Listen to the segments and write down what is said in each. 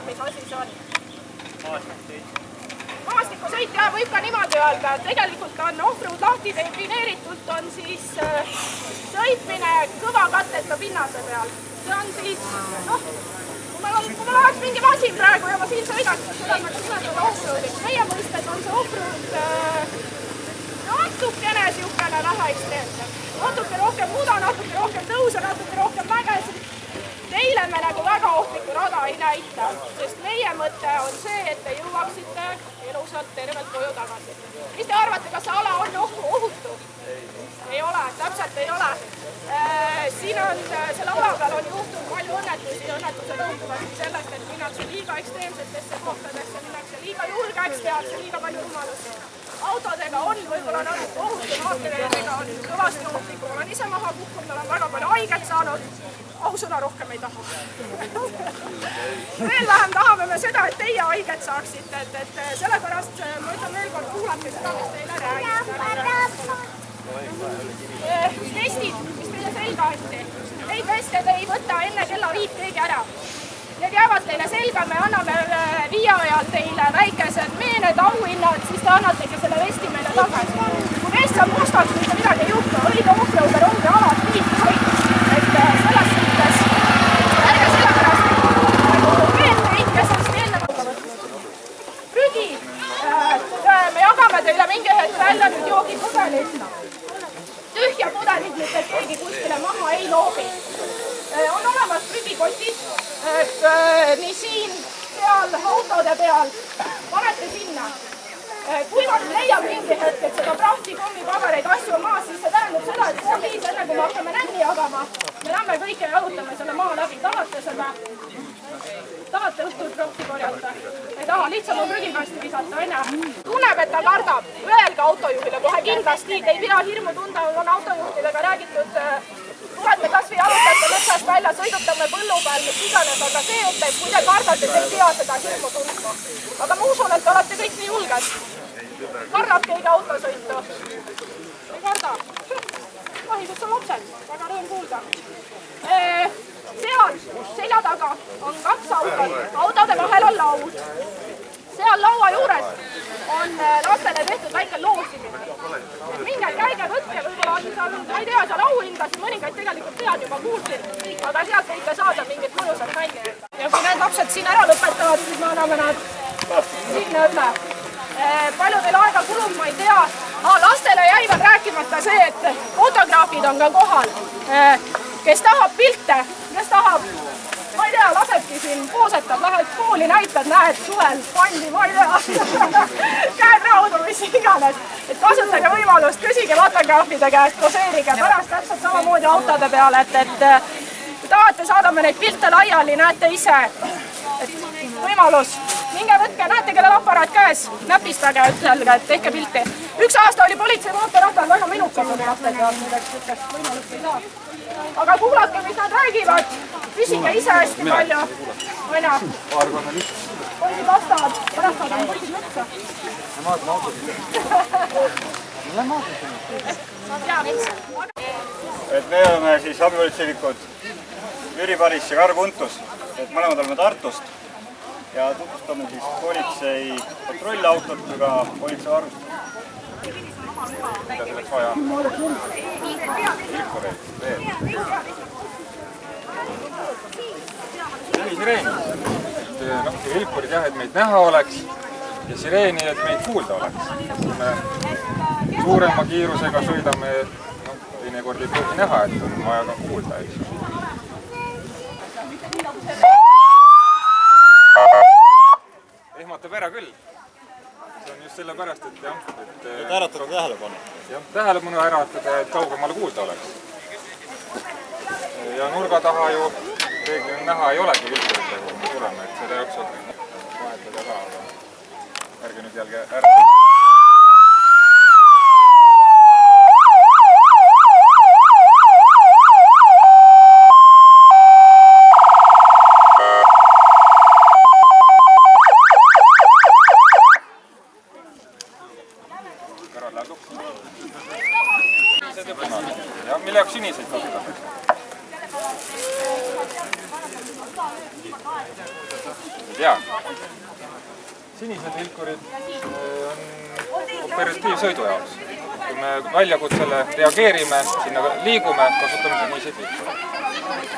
mis asi see on? Maastikusõit, jah, võib ka niimoodi öelda. Tegelikult on off-road lahti defineeritult on siis sõitmine kõva katteta pinnase peal. See on siis, noh, kui ma läheks mingi masin praegu ja ma siin sõidaks, seda ma nimetada off-roadiks. Meie mõistes on see off-road natukene siukene vähe ekstreemsem. Natuke rohkem muda, natuke rohkem tõuse, natuke rohkem mägesid. Teile me nagu väga ohtlikku rada ei näita, sest meie mõte on see, et te jõuaksite elusalt tervelt koju tagasi. Mis te arvate, kas see ala on ohutu? Ei ole, täpselt ei ole. Siin on, selle ala peal on juhtunud palju õnnetusi. Õnnetused juhtuvad sellest, et minnakse liiga ekstreemsetesse kohtadesse, minnakse liiga julgeks, tehakse liiga palju rumalusi. Autodega on võib-olla natuke ohutu, maanteedega on kõvasti ohtlikum. Olen ise maha kukkunud, olen väga palju haiget saanud. Ausõna rohkem ei taha. Veel vähem tahame me seda, et teie haiget saaksite, et sellepärast ma ütlen veel kord, kuulake seda, mis teile räägite. Vestid, mis teile selga anti. Neid veste te ei võta enne kella 5 keegi ära. Need jäävad teile selga, me anname 5 ajal teile väikesed meened, auhinnad, siis te annategi selle vesti meile tagasi. Kui vest on mustaks, mitte midagi ei juhtu, õige off-roader ongi alati liitu sõit. Et selles suhtes, ärge sellepärast veel neid, kes on siin eelnevalt võtnud. Prügi, me jagame teile mingi hetk välja nüüd joogipudeleid. Tühja pudelid, mitte keegi kuskile maha ei loobi. On olemas prügikotid, nii siin, seal, autode peal, panete sinna. Kui ma leian mingi hetk, et seda prahti, kommipabereid, asju on maas, siis see tähendab seda, et see on viis enne, kui me hakkame nänni jagama. Me lähme kõik ja jalutame selle maa läbi. Tahate seda? Tahate õhtul prahti korjata? Ei taha, lihtsam on prügikasti visata, aina. Tunneb, et ta kardab. Öelge autojuhile kohe kindlasti. Te ei pea hirmu tunda, on autojuhtidega räägitud. Tulete kas või jalutate metsast välja, sõidutame põllu peal, mis iganes, aga see, et kui te kardate, te ei pea seda hirmu tundma. Aga ma usun, et te olete kõik nii julged. Kardab keegi autosõitu? Ei karda? Kahju, kus on lapsed? Väga rõõm kuulda. Seal selja taga on 2 autot. Autode vahel on laud. Seal laua juures on lastele tehtud väike loosimine. Minge, käige, võtke, võib-olla on seal, ma ei tea, seal auhindasid, mõningaid tegelikult tead juba kuulsin, aga sealt võite saada mingit mõjusat mänge. Ja kui need lapsed siin ära lõpetavad, siis me anname nad sinna üle. Palju teil aega kulub, ma ei tea. Lastele jäi veel rääkimata see, et fotograafid on ka kohal. Kes tahab pilte, kes tahab, ma ei tea, lasebki siin, poosetab, lähed kooli, näitad, näed, suvel pandi, ma ei tea, käed raudu, mis iganes. Et kasutage võimalust, küsige fotograafide käest, poseerige pärast täpselt samamoodi autode peale, et kui tahate, saadame neid pilte laiali, näete ise. Võimalus, minge võtke, näete, kellel aparaat käes, näpistage, ütelge, et tehke pilti. Üks aasta oli politsei mootorrattal väga menukad oli lastega, võimalust ei saa. Aga kuulake, mis nad räägivad, küsige ise hästi palju. Aina, poisid vastavad, pärast saadame poisid metsa. Et me oleme siis abipolitseinikud Jüri Paris ja Karl Kuntus, et mõlemad oleme Tartust ja tutvustame siis politsei patrullautot või ka politsei varustust. Mida selleks vaja on? Vilkureid, veel. Sireeni, et vilkurid jah, et meid näha oleks ja sireeni, et meid kuulda oleks. Kui me suurema kiirusega sõidame, teinekord ei pruugi näha, et on vaja ka kuulda, eks. Ehmatab ära küll. See on just sellepärast, et jah, et äratada tähelepanu. Jah, tähelepanu äratada, et kaugemale kuulda oleks. Ja nurga taha ju reeglina näha ei olegi vilkuritega, kui me tuleme, et seda jaoks on vahetada ka, aga ärge nüüd jälge ära. Ja mille jaoks siniseid kasutatakse? Ei tea. Sinised vilkurid on operatiivsõidu jaoks. Kui me väljakutsele reageerime, sinna liigume, kasutame siniseid vilkureid.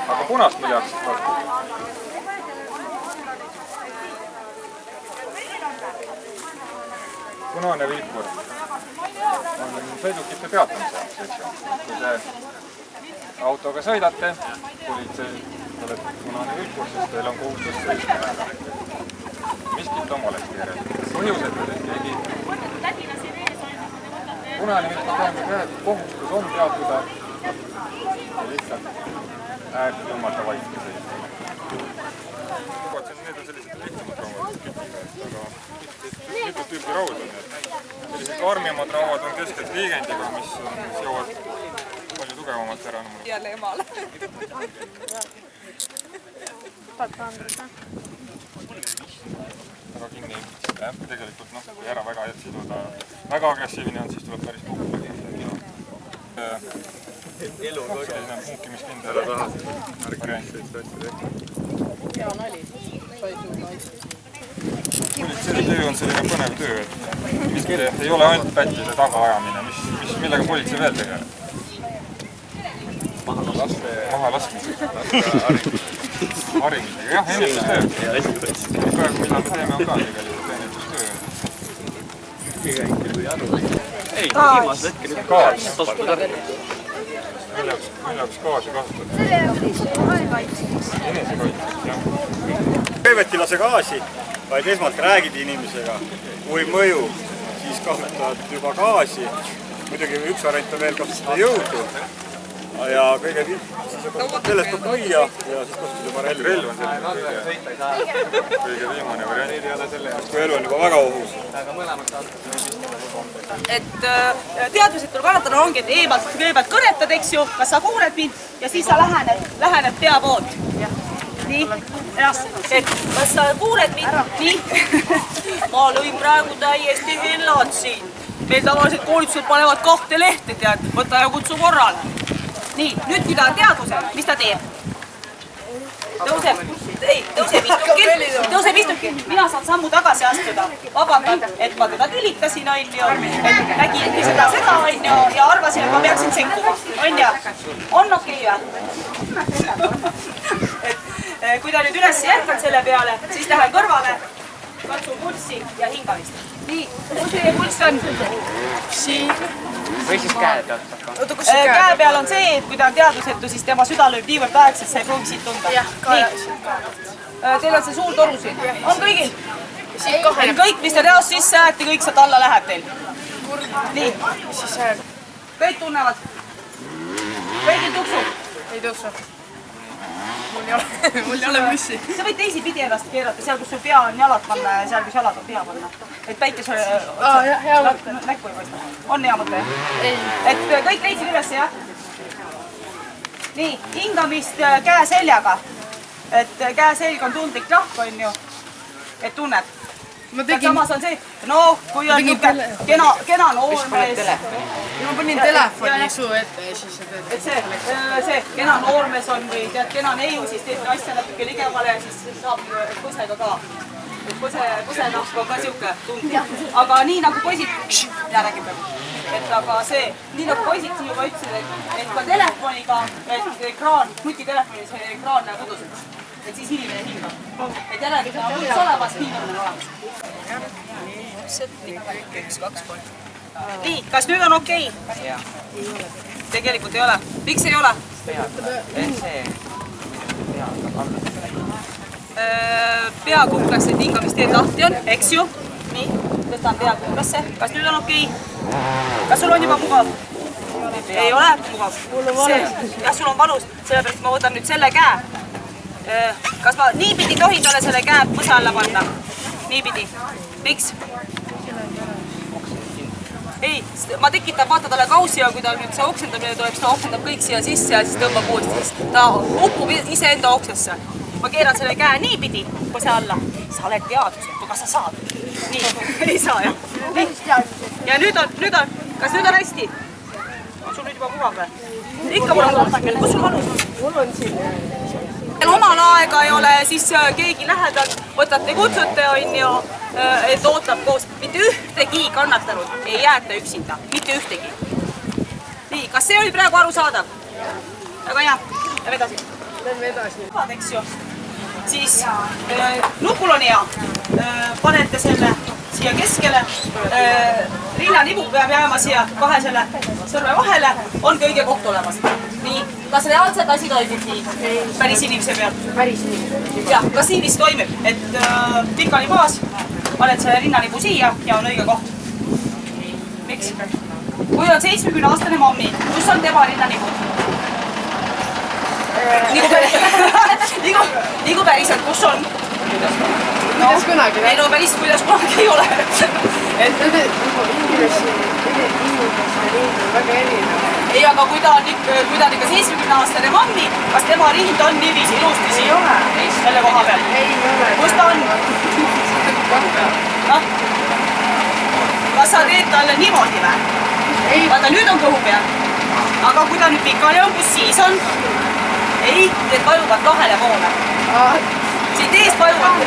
Aga punast mille jaoks kasutada? Punane vilkur on sõidukite peatamise jaoks, eks ju. Kui te autoga sõidate, politsei olete punane vilkur, sest teil on kohustus sõita. Miskit on valesti järele. Põhjused, et keegi punane vilkur tähendab, kohustus on peatuda ja lihtsalt äärde tõmmata vaikse sõita. Need on sellised lihtsamad rauad, aga mitut tüüpi raud on need. Sellised karmimad rauad on keskelt liigendiga, mis jõuavad palju tugevamalt ära. Jälle emale. Väga kinni tegelikult, kui ära väga siduda. Väga agressiivne on, siis tuleb päris puhku. Selline muukimiskindel variant. Hea nali. Politsei töö on selline põnev töö, et ei ole ainult pättide tagaajamine, millega politsei veel tegeleb. Maha laskmisega. Harimisega, jah, ennetustöö. Praegu mida me teeme on ka tegelikult ennetustöö. Gaas. Mille jaoks gaasi kasutada? Enesekaitseks, jah. Kõigepealt ei lase gaasi, vaid esmalt räägid inimesega, kui mõju, siis kasutad juba gaasi. Muidugi üks variant on veel kasutada jõudu ja kõige sellest saab müüa ja siis kasutad juba relva. Relv on selline kõige viimane variant. Kui elu on juba väga ohus. Et teadvusetul kannatada ongi, et eemalt kõigepealt kõnetad, eks ju, kas sa kuuled mind ja siis sa lähened pea poolt. Nii, et kas sa kuuled mind? Nii, ma lõin praegu täiesti hellad siin. Meil tavaliselt koolitused panevad 2 lehte, tead, võta ja kutsu korrale. Nii, nüüd kui ta on teadvusel, mis ta teeb? Tõuseb istungil, mina saan sammu tagasi astuda. Vabandan, et ma teda tülitasin, et nägin seda, ja arvasin, et ma peaksin senkuma. On okei või? Kui ta nüüd üles jätkad selle peale, siis lähen kõrvale, katsun pulssi ja hingamist. Nii, kus teie pulss on? Siin. Või siis käe pealt? Käe peal on see, et kui ta on teadvusetu, siis tema süda lööb niivõrd aegselt, sa ei pruugi siit tunda. Teil on see suur toru siin. On kõigil? Kõik, mis te reost sisse äärti, kõik sealt alla läheb teil. Nii. Kõik tunnevad. Kõigil tuksub. Ei tuksu. Mul ei ole müssi. Sa võid teisi pidi ennast keerata, seal kus sul pea on jalad panna ja seal kus jalad on pea panna. Et päike sulle näkku ei paista. On hea mõte? Ei. Et kõik leidsid üles, jah? Nii, hingamist käe seljaga. Et käe selg on tundlik rahv, on ju. Et tunned. Samas on see, kui on kena noormees. Ma panin telefoni suu ette ja siis et see kena noormees on või tead kena neiu, siis teete asja natuke ligemale ja siis saab põsega ka. Põsenahk on ka siuke tundlik. Aga nii nagu poisid, mida räägib et aga see, nii nagu poisid siin juba ütlesid, et ka telefoniga, et ekraan, nutitelefoni see ekraan näeb uduseks. Et siis inimene hingab. Et jällegi ta on võiks olemas, hingamine on olemas. Üks, 2, 3. Nii, kas nüüd on okei? Tegelikult ei ole. Miks ei ole? Peakuklasse hingamisteed lahti on, eks ju? Nii, tõstan peakuklasse. Kas nüüd on okei? Kas sul on juba mugav? Ei ole mugav. Jah, sul on valus. Sellepärast ma võtan nüüd selle käe. Kas ma niipidi tohin talle selle käe põsa alla panna? Niipidi. Miks? Ei, ma tekitan vaata talle kausi ja kui tal nüüd see oksendamine tuleb, siis ta oksendab kõik siia sisse ja siis tõmbab uuesti. Ta upub iseenda oksesse. Ma keeran selle käe niipidi põse alla. Sa oled teadvusetu, kas sa saad? Nii, ei saa jah. Ja nüüd on, kas nüüd on hästi? On sul nüüd juba mugav või? Ikka mul on, kus sul valus on? Mul on siin. kellel omal aega ei ole, siis keegi lähedalt võtate, kutsute, on ju, et ootab koos. Mitte ühtegi kannatanud ei jäeta üksinda, mitte ühtegi. Nii, kas see oli praegu arusaadav? Väga hea, lähme edasi. Lähme edasi. Eks ju. Siis nupul on hea, panete selle siia keskele, rinnanibu peab jääma siia kahe selle sõrme vahele, on kõige koht olemas. Nii, kas reaalselt asi toimib nii? Päris inimese pealt? Päris inimese. Jah, kas nii vist toimib, et pikali maas, paned selle rinnanibu siia ja on õige koht? Miks? Kui on 70-aastane mammi, kus on tema rinnanibud? Nagu päriselt, kus on? Kuidas kunagi? Ei no päris kuidas kunagi ei ole. Et need inimese rind on väga erinev. Ei, aga kui ta on ikka 70-aastane mammi, kas tema rind on niiviisi ilusti siin? Ei ole. Selle koha peal? Ei ole. Kus ta on? Kas sa teed talle niimoodi või? Vaata, nüüd on kõhu peal. Aga kui ta nüüd pikali on, kus siis on? Ei, need vajuvad kahele poole. Siit eest vajuvad.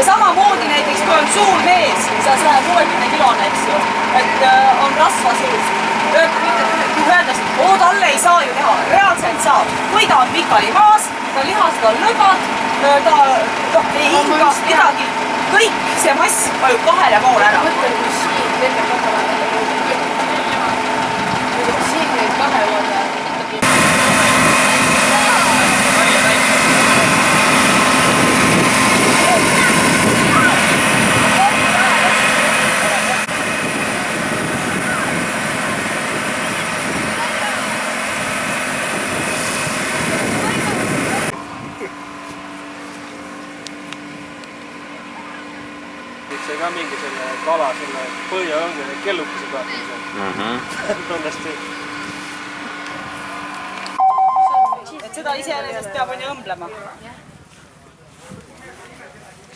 Samamoodi näiteks, kui on suur mees, sa 160 kilone, eks ju, et on rasva sees. Öeldast, talle ei saa ju teha, reaalselt saab. Kui ta on pikali maas, ta lihased on lõgad, ta ei hinga midagi. Kõik see mass vajub kahele poole ära. Mõtlen, kui siin nende siin neid kahe poole. sai ka mingi selle kala selle põhjaõngel kellukese pealt. Tõndesti. Et seda iseenesest peab on ju õmblema.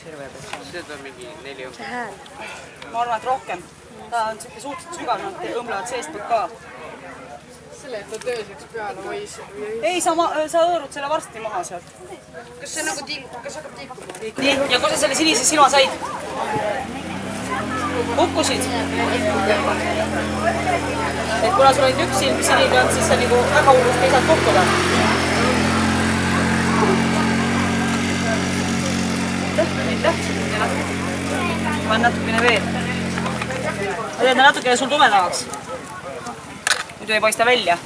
Seda on mingi 4 õmblema. Ma arvan, et rohkem. Ta on suhteliselt sügav, nad õmblevad seestpoolt ka. Selle, et ta tööseks peale võis. Ei, sa hõõrud selle varsti maha sealt. Kas see nagu kas hakkab tiikuma? Nii, ja kui sa selle sinise silma said? Kukkusid? Et kuna sul olid üks silm sinine on, siis sa nagu väga hullusti ei saanud kukkuda. Aitäh. Ma olen natukene veel. Ma tean natukene sul tumedamaks. Muidu ei paista välja.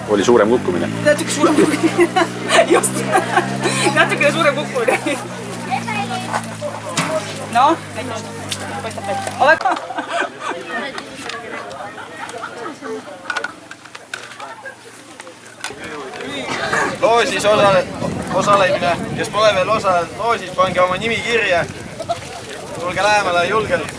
Oli suurem kukkumine? Natuke suurem kukkumine. Just. Natukene suurem kukkumine. No, paistab välja. Aga väga. Loosis osalemine, kes pole veel osalenud loosis, pange oma nimi kirja. Tulge lähemale julgelt.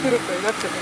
tüdruk oli täpselt.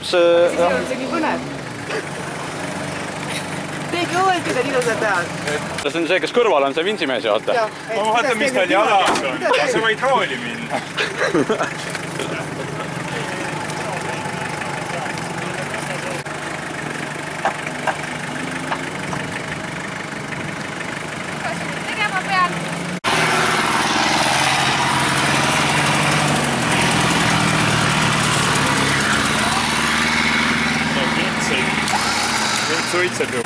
See on nii põnev. Teegi õige see ilusad peal. See on see, kes kõrval on, see Vintsimees, vaata. Ma vaatan, mis tal jalas on. Sa võid rooli minna. Tegema peal. Suitseb ju.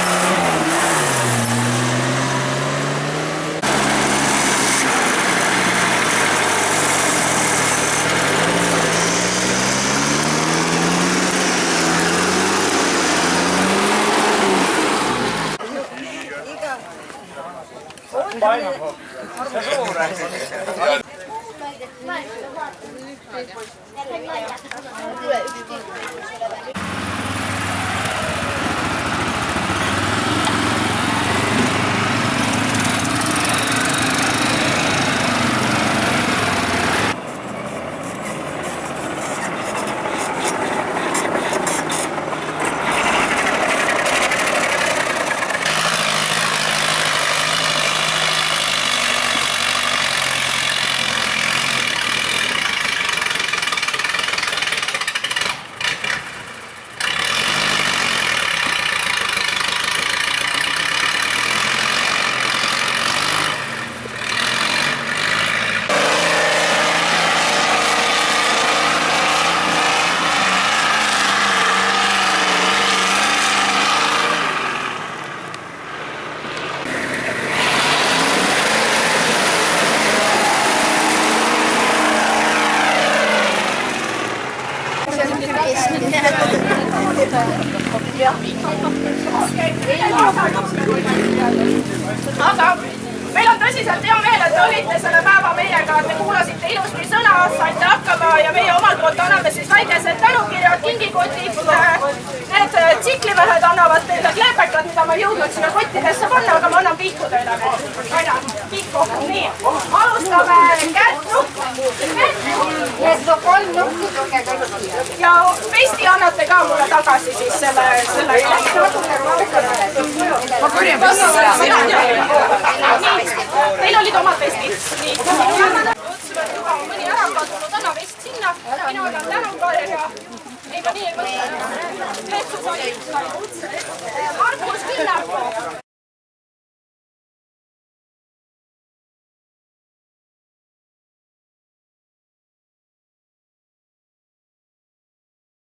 Painab. Ja suur äkki. Aga meil on tõsiselt hea meel, et te olite selle päeva meiega, et te kuulasite ilusti sõna, saite hakkama ja meie omalt poolt anname siis väikesed tänukirjad, kingikotid. Need tsiklimehed annavad teile kleepekad, mida ma ei jõudnud sinna kottidesse panna, aga ma annan pihku teile. Aina, pihku. Nii, alustame Kärt-Nukk. Ja vesti annate ka mulle tagasi siis selle ma korjan Teil olid omad vestid. Nii, juba mõni ära kadunud, anna vest sinna. Mina annan tänukaarja. Ei, ma nii ei mõtle. Lehtsus oli.